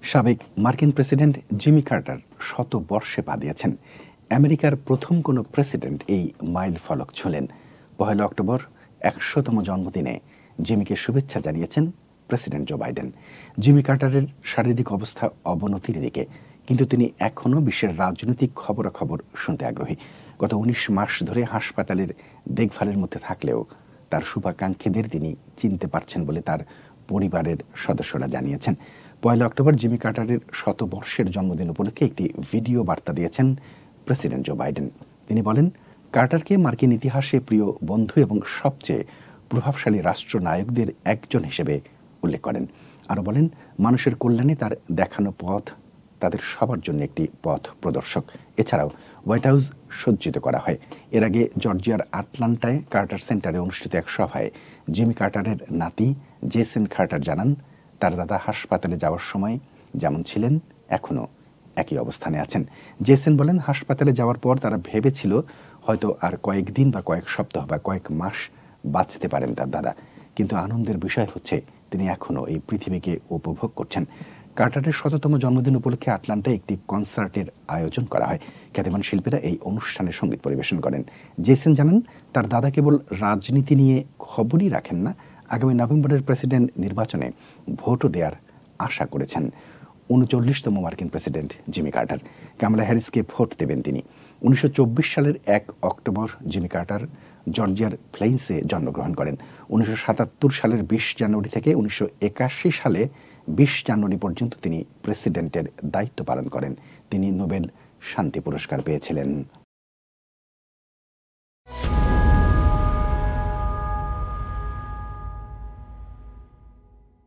সাবেক মার্কিন president Jimmy Carter শতবর্ষে পা দিয়েছেন। আমেরিকার প্রথম কোনো প্রেসিডেন্ট এই মাইল ফলক ছুঁলেন। ১ অক্টোবর ১০০তম জন্মদিনে জিমিকে শুভেচ্ছা জানিয়েছেন প্রেসিডেন্ট জো বাইডেন। জিমি কার্টারের শারীরিক অবস্থা অবনতির দিকে, কিন্তু তিনি এখনও বিশ্বের রাজনৈতিক খবরাখবর শুনতে আগ্রহী। গত ১৯ মাস ধরে হাসপাতালের দেখভালের মধ্যে থাকলেও তার শুভাকাঙ্ক্ষীদের তিনি চিনতে পারছেন বলে তার পরিবারের সদস্যরা জানিয়েছেন। ১ অক্টোবর জিমি কার্টারের শতবর্ষের জন্মদিন উপলক্ষে একটি ভিডিও বার্তা দিয়েছেন প্রেসিডেন্ট জো বাইডেন। তিনি বলেন, কার্টারকে মার্কিন ইতিহাসে প্রিয় বন্ধু এবং সবচেয়ে প্রভাবশালী রাষ্ট্রনায়কদের একজন হিসেবে উল্লেখ করেন। আরও বলেন, মানুষের কল্যাণে তার দেখানো পথ তাদের সবার জন্য একটি পথ প্রদর্শক। এছাড়াও হোয়াইট হাউস সজ্জিত করা হয়। এর আগে জর্জিয়ার আটলান্টায় কার্টার সেন্টারে অনুষ্ঠিত এক সভায় জিমি কার্টারের নাতি জেসন কার্টার জানান, তার দাদা হাসপাতালে যাওয়ার সময় যেমন ছিলেন এখনও একই অবস্থানে আছেন। জেসন বলেন, হাসপাতালে যাওয়ার পর তারা ভেবেছিল হয়তো আর কয়েকদিন বা কয়েক সপ্তাহ বা কয়েক মাস বাঁচতে পারেন তার দাদা, কিন্তু আনন্দের বিষয় হচ্ছে তিনি এখনও এই পৃথিবীকে উপভোগ করছেন। কার্টারের ১০০তম জন্মদিন উপলক্ষে আটলান্টায় একটি কনসার্টের আয়োজন করা হয়। খ্যাতিমান শিল্পীরা এই অনুষ্ঠানে সঙ্গীত পরিবেশন করেন। জেসন জানান, তার দাদা কেবল রাজনীতি নিয়ে খবরই রাখেন না, আগামী নভেম্বরের প্রেসিডেন্ট নির্বাচনে ভোটও দেওয়ার আশা করেছেন ৩৯তম মার্কিন প্রেসিডেন্ট জিমি কার্টার। কামালা হ্যারিসকে ভোট দেবেন তিনি। ১৯২৪ সালের ১ অক্টোবর জিমি কার্টার জর্জিয়ার প্লেইন্সে জন্মগ্রহণ করেন। ১৯৭৭ সালের ২০ জানুয়ারি থেকে ১৯৮১ সালে ২০ জানুয়ারি পর্যন্ত তিনি প্রেসিডেন্টের দায়িত্ব পালন করেন। তিনি নোবেল শান্তি পুরস্কার পেয়েছিলেন।